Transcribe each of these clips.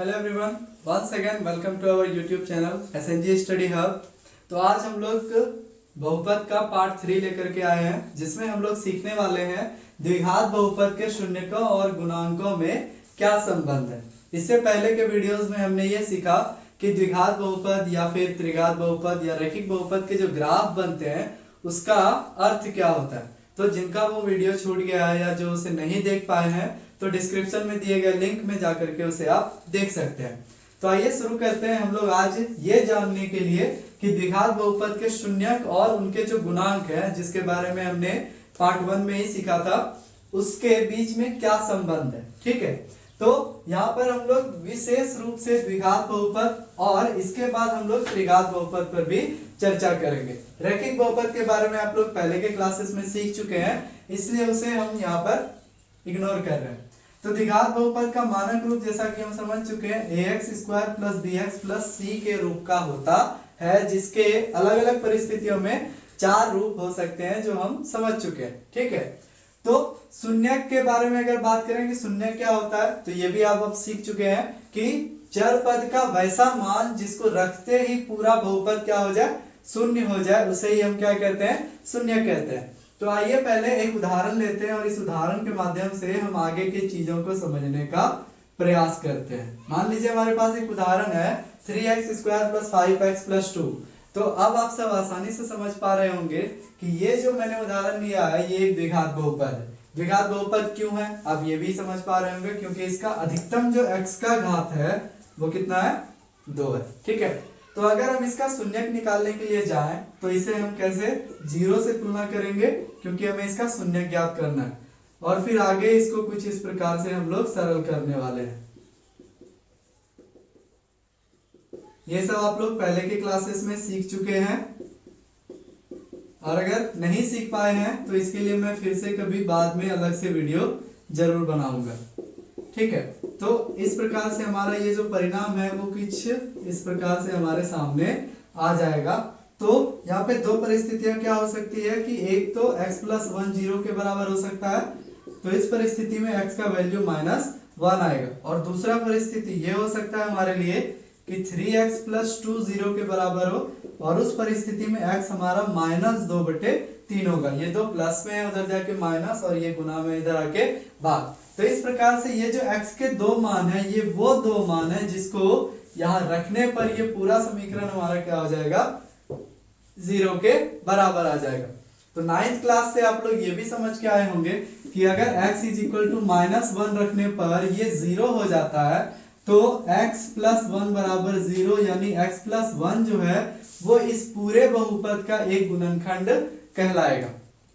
Hello everyone, once again welcome to our YouTube channel SNG study hub. तो आज हम लोग बहुपद का पार्ट 3 लेकर के आए हैं, जिसमें हम लोग सीखने वाले हैं द्विघात बहुपद के शून्यकों और गुणांकों में क्या संबंध है। इससे पहले के वीडियोस में हमने ये सीखा कि द्विघात बहुपद या फिर त्रिघात बहुपद या रैखिक बहुपद के जो ग्राफ बनते हैं उसका अर्थ क्या होता है। तो जिनका वो वीडियो छूट गया है या जो उसे नहीं देख पाए हैं तो डिस्क्रिप्शन में दिए गए लिंक में जाकर के उसे आप देख सकते हैं। तो आइए शुरू करते हैं हम लोग आज ये जानने के लिए कि द्विघात बहुपद के शून्यक और उनके जो गुणांक है, जिसके बारे में हमने पार्ट 1 में ही सीखा था, उसके बीच में क्या संबंध है। ठीक है, तो यहाँ पर हम लोग विशेष रूप से द्विघात बहुपद और इसके बाद हम लोग त्रिघात बहुपद पर भी चर्चा करेंगे। रैखिक बहुपद के बारे में आप लोग पहले के क्लासेस में सीख चुके हैं, इसलिए उसे हम यहाँ पर इग्नोर कर रहे हैं। तो द्विघात बहुपद का मानक रूप जैसा कि हम समझ चुके हैं ax² + bx + c के रूप का होता है, जिसके अलग अलग परिस्थितियों में 4 रूप हो सकते हैं जो हम समझ चुके हैं। ठीक है, तो शून्यक के बारे में अगर बात करें कि शून्यक क्या होता है, तो ये भी आप अब सीख चुके हैं कि चर पद का वैसा मान जिसको रखते ही पूरा बहुपद क्या हो जाए, शून्य हो जाए, उसे ही हम क्या कहते हैं, शून्यक कहते हैं। तो आइए पहले एक उदाहरण लेते हैं और इस उदाहरण के माध्यम से हम आगे की चीजों को समझने का प्रयास करते हैं। मान लीजिए हमारे पास एक उदाहरण है 3x² + 5x + 2। तो अब आप सब आसानी से समझ पा रहे होंगे कि ये जो मैंने उदाहरण लिया है ये एक द्विघात बहुपद है। द्विघात बहुपद क्यों है, आप ये भी समझ पा रहे होंगे क्योंकि इसका अधिकतम जो x का घात है वो कितना है, 2 है। ठीक है, तो अगर हम इसका शून्यक निकालने के लिए जाएं तो इसे हम कैसे 0 से तुलना करेंगे, क्योंकि हमें इसका शून्यक ज्ञात करना है, और फिर आगे इसको कुछ इस प्रकार से हम लोग सरल करने वाले हैं। ये सब आप लोग पहले के क्लासेस में सीख चुके हैं, और अगर नहीं सीख पाए हैं तो इसके लिए मैं फिर से कभी बाद में अलग से वीडियो जरूर बनाऊंगा। ठीक है, तो इस प्रकार से हमारा ये जो परिणाम है वो कुछ इस प्रकार से हमारे सामने आ जाएगा। तो यहाँ पे दो परिस्थितियां क्या हो सकती है कि एक तो x + 1 0 के बराबर हो सकता है, तो इस परिस्थिति में x का वैल्यू -1 आएगा, और दूसरा परिस्थिति ये हो सकता है हमारे लिए कि 3x + 2 0 के बराबर हो, और उस परिस्थिति में x हमारा -2/3 होगा। ये दो प्लस में है उधर जाके माइनस, और ये गुना में इधर आके भाग। तो इस प्रकार से ये जो x के दो मान है ये वो दो मान है जिसको यहाँ रखने पर ये पूरा समीकरण हमारा क्या हो जाएगा, 0 के बराबर आ जाएगा। तो 9th क्लास से आप लोग ये भी समझ के आए होंगे कि अगर x = -1 रखने पर ये 0 हो जाता है तो x + 1 = 0, यानी x + 1 जो है वो इस पूरे बहुपद का एक गुणनखंड कहलाएगा।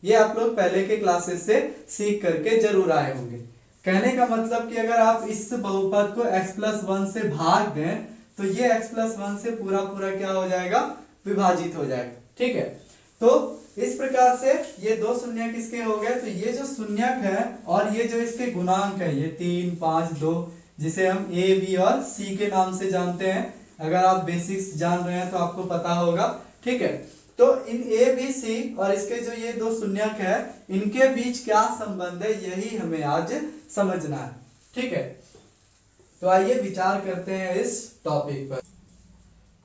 ये आप लोग पहले के क्लासेस से सीख करके जरूर आए होंगे। कहने का मतलब कि अगर आप इस बहुपद को x + 1 से भाग दें तो ये x + 1 से पूरा क्या हो जाएगा, विभाजित हो जाएगा। ठीक है, तो इस प्रकार से ये दो शून्यक इसके हो गए। तो ये जो शून्यक है और ये जो इसके गुणांक है ये 3, 5, 2, जिसे हम a, b और c के नाम से जानते हैं। अगर आप बेसिक्स जान रहे हैं तो आपको पता होगा। ठीक है, तो इन a, b, c और इसके जो ये दो शून्यक है इनके बीच क्या संबंध है, यही हमें आज समझना है। ठीक है, तो आइए विचार करते हैं इस टॉपिक पर।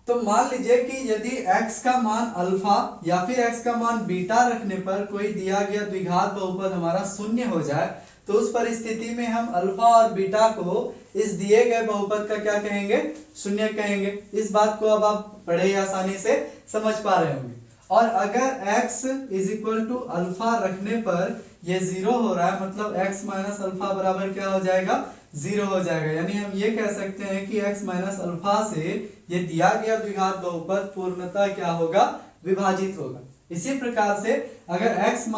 तो मान लीजिए कि यदि x का मान अल्फा या फिर x का मान बीटा रखने पर कोई दिया गया द्विघात बहुपद हमारा शून्य हो जाए, तो उस परिस्थिति में हम अल्फा और बीटा को इस दिए गए बहुपद का क्या कहेंगे, शून्य कहेंगे। इस बात को अब आप बड़े ही आसानी से समझ पा रहे होंगे। और अगर x = अल्फा रखने पर ये 0 हो रहा है, मतलब x - अल्फा बराबर क्या हो जाएगा, 0 हो जाएगा। यानी हम ये कह सकते हैं कि x - अल्फा से ये दिया गया द्विघात बहुपद पूर्णतः क्या होगा, विभाजित होगा। इसी प्रकार से अगर x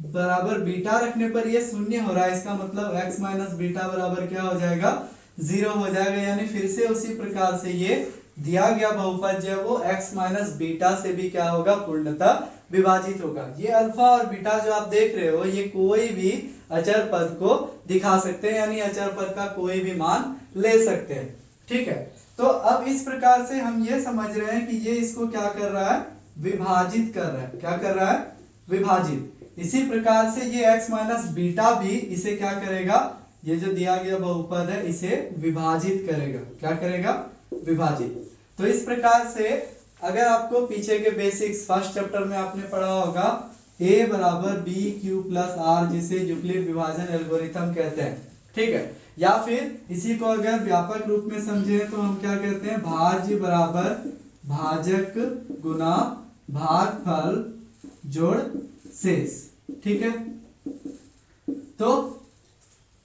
बराबर बीटा रखने पर ये शून्य हो रहा है, इसका मतलब x - बीटा बराबर क्या हो जाएगा, 0 हो जाएगा। यानी फिर से उसी प्रकार से ये दिया गया बहुपद जो है वो x - बीटा से भी क्या होगा, पूर्णतः विभाजित होगा। ये अल्फा और बीटा जो आप देख रहे हो ये कोई भी अचर पद को दिखा सकते हैं, यानी अचर पद का कोई भी मान ले सकते हैं। ठीक है, तो अब इस प्रकार से हम ये समझ रहे हैं कि ये इसको क्या कर रहा है, विभाजित कर रहा है। क्या कर रहा है, विभाजित। इसी प्रकार से ये x - बीटा भी इसे क्या करेगा, ये जो दिया गया बहुपद है इसे विभाजित करेगा। क्या करेगा? विभाजित। तो इस प्रकार से अगर आपको पीछे के बेसिक्स फर्स्ट चैप्टर में आपने पढ़ा होगा a बराबर बी क्यू प्लस आर, जिसे यूक्लिड विभाजन एल्गोरिथम कहते हैं, ठीक है। या फिर इसी को अगर व्यापक रूप में समझे तो हम क्या कहते हैं, भाज्य बराबर भाजक गुना भागफल जोड़ शेष, ठीक है। तो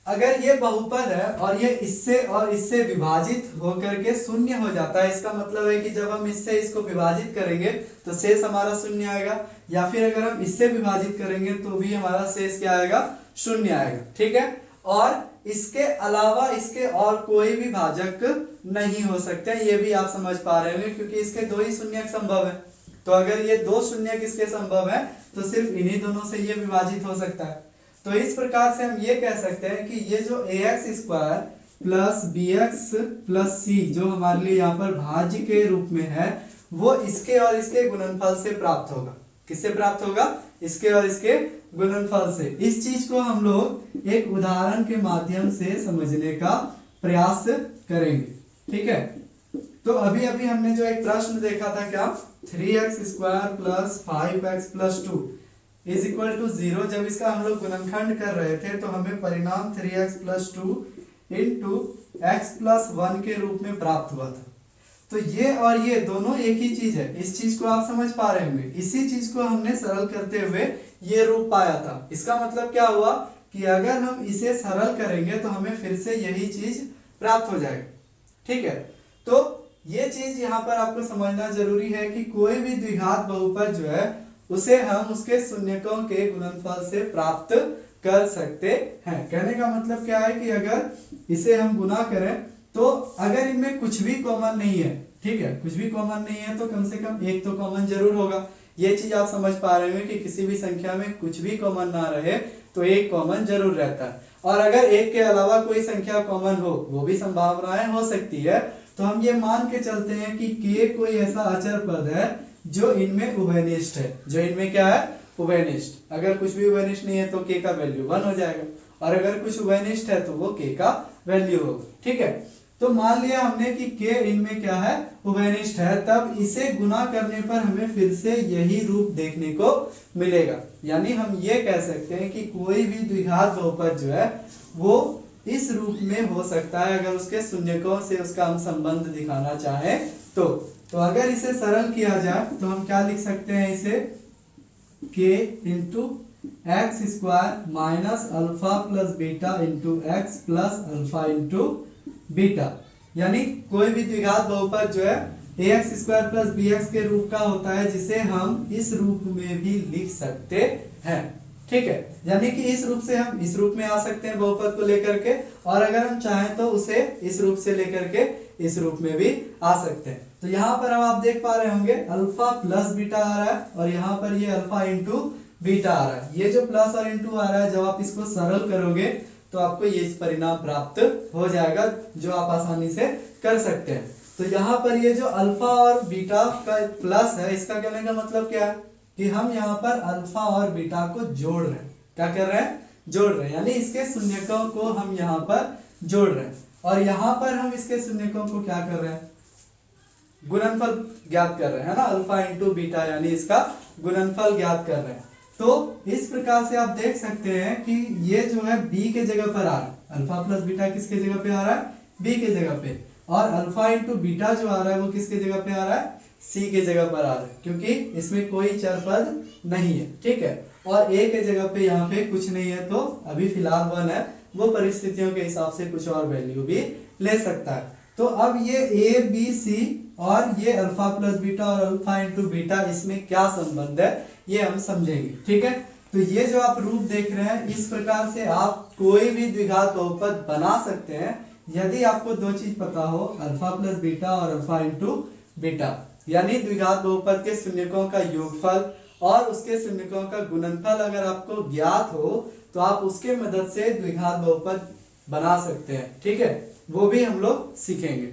अगर ये बहुपद है और ये इससे विभाजित होकर के शून्य हो जाता है, इसका मतलब है कि जब हम इससे इसको विभाजित करेंगे तो शेष हमारा शून्य आएगा, या फिर अगर हम इससे विभाजित करेंगे तो भी हमारा शेष क्या आएगा? शून्य आएगा, ठीक है। और इसके अलावा इसके और कोई भी भाजक नहीं हो सकते, ये भी आप समझ पा रहे होंगे, क्योंकि इसके दो ही शून्यक संभव है। तो अगर ये दो शून्यक इसके संभव है तो सिर्फ इन्हीं दोनों से ये विभाजित हो सकता है। तो इस प्रकार से हम ये कह सकते हैं कि ये जो ax square plus bx plus c जो हमारे लिए यहाँ पर भाज्य के रूप में है, वो इसके और इसके गुणनफल से प्राप्त होगा। किससे प्राप्त होगा? इसके और इसके गुणनफल से। इस चीज को हम लोग एक उदाहरण के माध्यम से समझने का प्रयास करेंगे, ठीक है। तो अभी अभी हमने जो एक प्रश्न देखा था, क्या 3x square plus 5x plus 2 is equal to 0, जब इसका हम लोग गुणनखंड कर रहे थे तो हमें परिणाम 3x plus 2 into x plus 1 के रूप में प्राप्त हुआ था। तो ये और ये दोनों एक ही चीज है, इस चीज को आप समझ पा रहे होंगे। इसी चीज को हमने सरल करते हुए ये रूप पाया था। इसका मतलब क्या हुआ कि अगर हम इसे सरल करेंगे तो हमें फिर से यही चीज प्राप्त हो जाएगा, ठीक है। तो ये चीज यहाँ पर आपको समझना जरूरी है कि कोई भी द्विघात बहुपद जो है उसे हम उसके शून्यकों के गुणनफल से प्राप्त कर सकते हैं। कहने का मतलब क्या है कि अगर इसे हम गुना करें तो अगर इनमें कुछ भी कॉमन नहीं है, ठीक है, कुछ भी कॉमन नहीं है तो कम से कम एक तो कॉमन जरूर होगा। ये चीज आप समझ पा रहे हैं कि किसी भी संख्या में कुछ भी कॉमन ना रहे तो एक कॉमन जरूर रहता है। और अगर एक के अलावा कोई संख्या कॉमन हो, वो भी संभावनाएं हो सकती है। तो हम ये मान के चलते हैं कि k कोई ऐसा अचर पद है जो इनमें उभयनिष्ठ है। जो इनमें क्या है? उभयनिष्ठ। अगर कुछ भी उभयनिष्ठ नहीं है तो k का वैल्यू 1 हो जाएगा, और अगर कुछ उभयनिष्ठ है तो वो k का वैल्यू होगा, ठीक है। तो मान लिया हमने कि k इनमें क्या है? उभयनिष्ठ है, तब इसे गुना करने पर हमें फिर से यही रूप देखने को मिलेगा। यानी हम ये कह सकते हैं कि कोई भी द्विघात बहुपद जो है वो इस रूप में हो सकता है, अगर उसके शून्यकों से उसका हम संबंध दिखाना चाहें तो अगर इसे सरल किया जाए तो हम क्या लिख सकते हैं इसे, k into x square minus alpha plus beta into x plus alpha into beta. यानी कोई भी द्विघात बहुपद जो है ax स्क्वायर प्लस bx के रूप का होता है, जिसे हम इस रूप में भी लिख सकते हैं, ठीक है। यानी कि इस रूप से हम इस रूप में आ सकते हैं बहुपद को लेकर के, और अगर हम चाहें तो उसे इस रूप से लेकर के इस रूप में भी आ सकते हैं। तो यहाँ पर अब आप देख पा रहे होंगे अल्फा प्लस बीटा आ रहा है, और यहाँ पर ये अल्फा इंटू बीटा आ रहा है। ये जो प्लस और इंटू आ रहा है, जब आप इसको सरल करोगे तो आपको ये परिणाम प्राप्त हो जाएगा, जो आप आसानी से कर सकते हैं। तो यहाँ पर ये जो अल्फा और बीटा का प्लस है, इसका कहने का मतलब क्या है कि हम यहाँ पर अल्फा और बीटा को जोड़ रहे हैं। क्या कर रहे हैं? जोड़ रहे हैं, यानी इसके शून्यकों को हम यहाँ पर जोड़ रहे हैं, और यहाँ पर हम इसके शून्यकों को क्या कर रहे हैं? गुणनफल ज्ञात कर रहे हैं, है ना। अल्फा इंटू बीटा यानी इसका गुणनफल ज्ञात कर रहे हैं। तो इस प्रकार से आप देख सकते हैं कि ये जो है b के जगह पर आ रहा है। अल्फा प्लस बीटा किसके जगह पे आ रहा है? b के जगह पे। और अल्फा इंटू बीटा जो आ रहा है वो किसके जगह पे आ रहा है? c के जगह पर आ रहा है, क्योंकि इसमें कोई चर पद नहीं है, ठीक है। और a के जगह पे यहाँ पे कुछ नहीं है, तो अभी फिलहाल 1 है, वो परिस्थितियों के हिसाब से कुछ और वैल्यू भी ले सकता है। तो अब ये a b c और ये अल्फा प्लस बीटा और अल्फा इंटू बीटा, इसमें क्या संबंध है ये हम समझेंगे, ठीक है। तो ये जो आप रूप देख रहे हैं, इस प्रकार से आप कोई भी द्विघात बहुपद बना सकते हैं यदि आपको दो चीज पता हो, अल्फा प्लस बीटा और अल्फा इंटू बीटा। यानी द्विघात बहुपद के शून्यकों का योगफल और उसके शून्यकों का गुणनफल अगर आपको ज्ञात हो तो आप उसके मदद से द्विघात बहुपद बना सकते हैं, ठीक है। वो भी हम लोग सीखेंगे।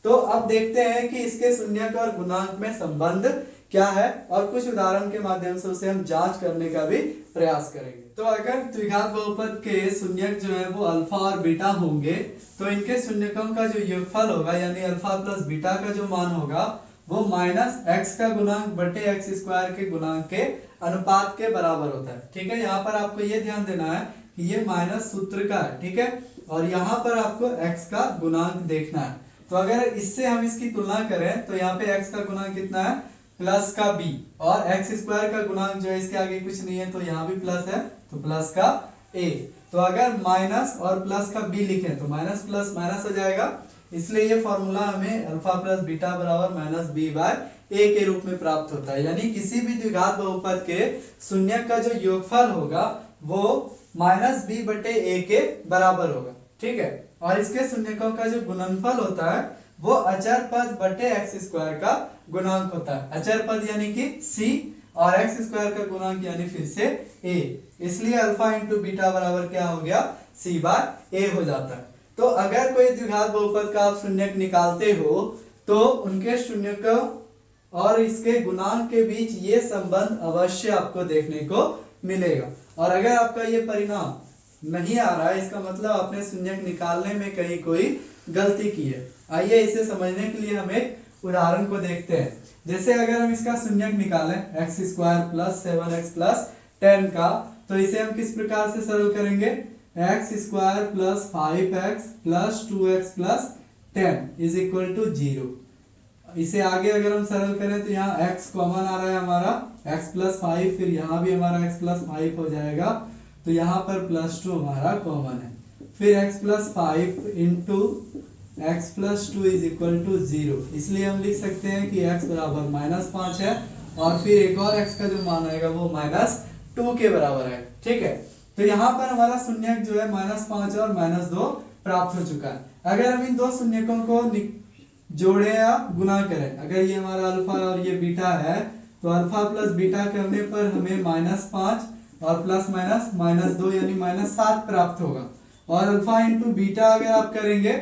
तो अब देखते हैं कि इसके शून्यक और गुणांक में संबंध क्या है और कुछ उदाहरण के माध्यम से उसे हम जांच करने का भी प्रयास करेंगे। तो अगर द्विघात बहुपद के शून्यक जो है वो अल्फा और बीटा होंगे तो इनके शून्यकों का जो योगफल होगा यानी अल्फा प्लस बीटा का जो मान होगा वो माइनस एक्स का गुणांक बटे एक्स स्क्वायर के गुणांक के अनुपात के बराबर होता है। ठीक है, यहाँ पर आपको ये ध्यान देना है कि ये माइनस सूत्र का है। ठीक है, और यहाँ पर आपको x का गुणांक देखना है। तो अगर इससे हम इसकी तुलना करें तो यहाँ पे x का गुणांक कितना है प्लस का b और एक्स स्क्वायर का गुणांक जो है इसके आगे कुछ नहीं है तो यहाँ भी प्लस है तो प्लस का a। तो अगर माइनस और प्लस का b लिखें तो माइनस प्लस माइनस हो जाएगा, इसलिए ये फॉर्मूला हमें अल्फा प्लस बीटा बराबर माइनस बी बाय ए के रूप में प्राप्त होता है। यानी किसी भी द्विघात बहुपद के शून्यक का जो योगफल होगा वो माइनस बी बटे ए के बराबर होगा। ठीक है, और इसके शून्यकों का जो गुणनफल होता है वो अचर पद बटे एक्स स्क्वायर का गुणांक होता है। अचर पद यानी कि c और एक्स स्क्वायर का गुणांक यानी फिर से a, इसलिए अल्फा इंटू बीटा बराबर क्या हो गया c बार a हो जाता है। तो अगर कोई द्विघात बहुपद का आप शून्यक निकालते हो तो उनके शून्यकों और इसके गुणांक के बीच ये संबंध अवश्य आपको देखने को मिलेगा। और अगर आपका ये परिणाम नहीं आ रहा है इसका मतलब आपने शून्यक निकालने में कहीं कोई गलती की है। आइए इसे समझने के लिए हम एक उदाहरण को देखते हैं। जैसे अगर हम इसका शून्यक निकालें x square plus 7x plus 10 का, तो इसे हम किस प्रकार से सरल करेंगे, x square plus 5x plus 2x plus 10 is equal to 0। इसे आगे अगर हम सरल करें तो यहाँ x कॉमन आ रहा है हमारा x प्लस 5, फिर यहाँ भी हमारा x प्लस 5 हो जाएगा तो यहाँ पर प्लस 2 हमारा कॉमन है, फिर x plus 5 into x plus 2 is equal to 0। इसलिए हम लिख सकते हैं कि x बराबर माइनस 5 है और फिर एक और x का जो मान आएगा वो माइनस 2 के बराबर है। ठीक है, तो यहाँ पर हमारा शून्यक जो है माइनस 5 और माइनस 2 प्राप्त हो चुका है। अगर हम इन दो शून्यकों को जोड़े या गुना करें, अगर ये हमारा अल्फा और ये बीटा है तो अल्फा प्लस बीटा करने पर हमें माइनस 5 और प्लस माइनस माइनस 2 यानी माइनस 7 प्राप्त होगा। और अल्फा इंटू बीटा अगर आप करेंगे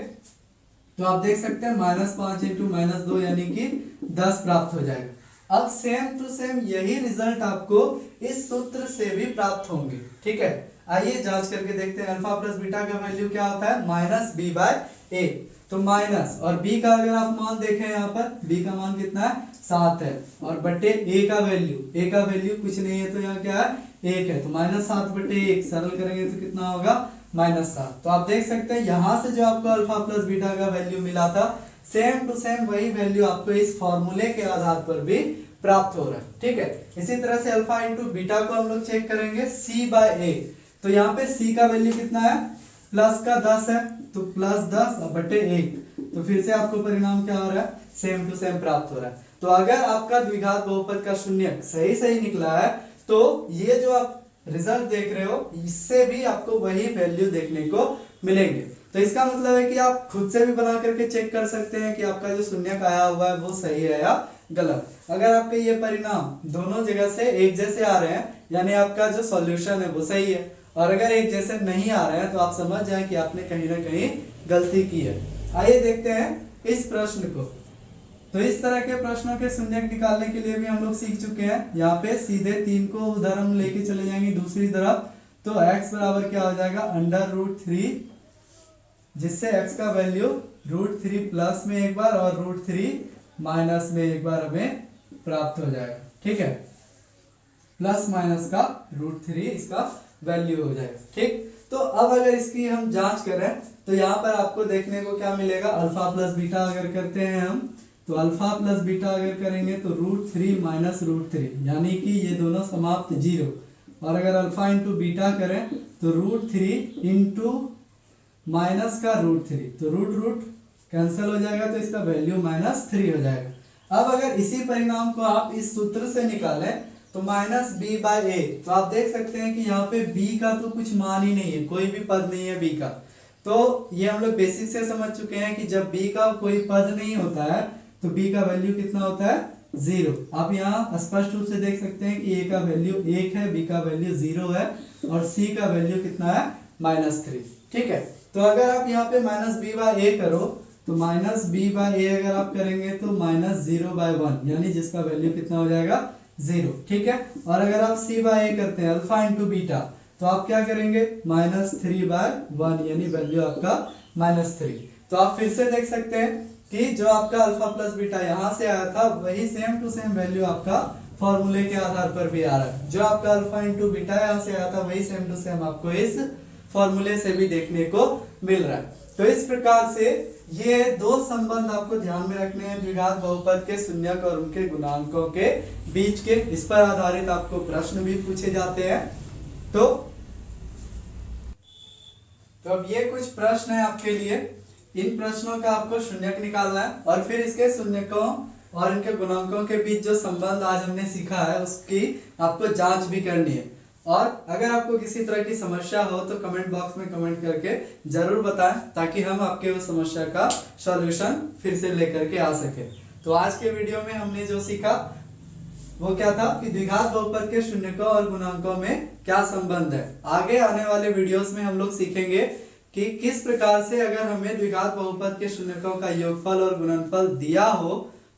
तो आप देख सकते हैं माइनस 5 इंटू माइनस 2 यानी कि 10 प्राप्त हो जाएगा। अब सेम टू सेम यही रिजल्ट आपको इस सूत्र से भी प्राप्त होंगे। ठीक है, आइए जांच करके देखते हैं। अल्फा प्लस बीटा का वैल्यू क्या होता है माइनस बी बाय ए, तो माइनस और b का अगर आप मान देखें यहाँ पर b का मान कितना है 7 है और बटे a का वैल्यू कुछ नहीं है तो यहाँ क्या है 1 है, तो माइनस 7 बटे 1 सरल करेंगे तो कितना होगा माइनस 7। तो आप देख सकते हैं यहाँ से जो आपको अल्फा प्लस बीटा का वैल्यू मिला था सेम टू सेम वही वैल्यू आपको इस फॉर्मूले के आधार पर भी प्राप्त हो रहा है। ठीक है, इसी तरह से अल्फा इंटू बीटा को हम लोग चेक करेंगे c बाय ए, तो यहाँ पे c का वैल्यू कितना है प्लस का 10 है तो प्लस 10 बटे 1, तो फिर से आपको परिणाम क्या हो रहा है सेम टू सेम प्राप्त हो रहा है। तो अगर आपका द्विघात बहुपद का शून्यक सही निकला है तो ये जो आप रिजल्ट देख रहे हो इससे भी आपको वही वैल्यू देखने को मिलेंगे। तो इसका मतलब है कि आप खुद से भी बना करके चेक कर सकते हैं कि आपका जो शून्यक आया हुआ है वो सही है या गलत। अगर आपके ये परिणाम दोनों जगह से एक जैसे आ रहे हैं यानी आपका जो सॉल्यूशन है वो सही है, और अगर एक जैसे नहीं आ रहे हैं तो आप समझ जाएं कि आपने कहीं ना कहीं गलती की है। आइए देखते हैं इस प्रश्न को। तो इस तरह के प्रश्नों के शून्यक निकालने के लिए भी हम लोग सीख चुके हैं। यहाँ पे सीधे 3 को उधर हम लेके चले जाएंगे दूसरी तरफ, तो x बराबर क्या हो जाएगा अंडर रूट 3, जिससे x का वैल्यू रूट 3 प्लस में एक बार और रूट 3 माइनस में एक बार हमें प्राप्त हो जाएगा। ठीक है, प्लस माइनस का रूट 3 इसका वैल्यू हो जाएगा। ठीक, तो अब अगर इसकी हम जांच करें तो यहाँ पर आपको देखने को क्या मिलेगा, अल्फा प्लस बीटा अगर करते हैं हम तो अल्फा प्लस बीटा अगर करेंगे तो रूट 3 माइनस रूट 3 यानी कि ये दोनों समाप्त 0, और अगर अल्फा इंटू बीटा करें तो रूट 3 इंटू माइनस का रूट 3, तो रूट कैंसिल हो जाएगा तो इसका वैल्यू माइनस 3 हो जाएगा। अब अगर इसी परिणाम को आप इस सूत्र से निकालें तो माइनस बी बाय ए, तो आप देख सकते हैं कि यहाँ पे b का तो कुछ मान ही नहीं है, कोई भी पद नहीं है b का। तो ये हम लोग बेसिक से समझ चुके हैं कि जब b का कोई पद नहीं होता है तो b का वैल्यू कितना होता है 0। आप यहाँ स्पष्ट रूप से देख सकते हैं कि a का वैल्यू 1 है, b का वैल्यू 0 है और c का वैल्यू कितना है -3। ठीक है, तो अगर आप यहाँ पे माइनस बी बाय ए करो तो माइनस बी बाई ए अगर आप करेंगे तो माइनस 0/1, यानी जिसका वैल्यू कितना हो जाएगा 0। ठीक है, और अगर आप सी बाई ए करते हैं अल्फा इंटू बीटा, तो आप क्या करेंगे -3/1, यानी वैल्यू आपका -3। तो आप फिर से देख सकते हैं कि जो आपका अल्फा प्लस बीटा यहां से आया था वही सेम टू सेम वैल्यू आपका फॉर्मूले के आधार पर भी आ रहा है। जो आपका अल्फा इंटू बीटा यहां से आया था वही सेम टू सेम आपको इस फॉर्मूले से भी देखने को मिल रहा है। तो इस प्रकार से ये दो संबंध आपको ध्यान में रखने हैं, द्विघात बहुपद के शून्यक और उनके गुणांकों के बीच के। इस पर आधारित आपको प्रश्न भी पूछे जाते हैं। तो अब ये कुछ प्रश्न है आपके लिए। इन प्रश्नों का आपको शून्यक निकालना है और फिर इसके शून्यकों और इनके गुणांकों के बीच जो संबंध आज हमने सीखा है उसकी आपको जांच भी करनी है। और अगर आपको किसी तरह की समस्या हो तो कमेंट बॉक्स में कमेंट करके जरूर बताएं, ताकि हम आपके उस समस्या का सॉल्यूशन फिर से लेकर के आ सके। तो आज के वीडियो में हमने जो सीखा वो क्या था कि द्विघात बहुपद के शून्यकों और गुणांकों में क्या संबंध है। आगे आने वाले वीडियोस में हम लोग सीखेंगे कि किस प्रकार से अगर हमें द्विघात बहुपद के शून्यकों का योगफल और गुणनफल दिया हो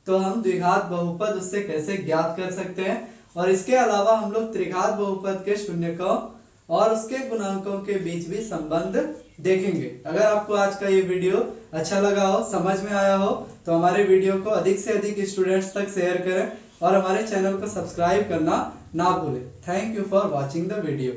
तो हम द्विघात बहुपद उससे कैसे ज्ञात कर सकते हैं। और इसके अलावा हम लोग त्रिघात बहुपद के शून्यकों और उसके गुणांकों के बीच भी संबंध देखेंगे। अगर आपको आज का ये वीडियो अच्छा लगा हो, समझ में आया हो, तो हमारे वीडियो को अधिक से अधिक स्टूडेंट्स तक शेयर करें और हमारे चैनल को सब्सक्राइब करना ना भूलें। Thank you for watching the video.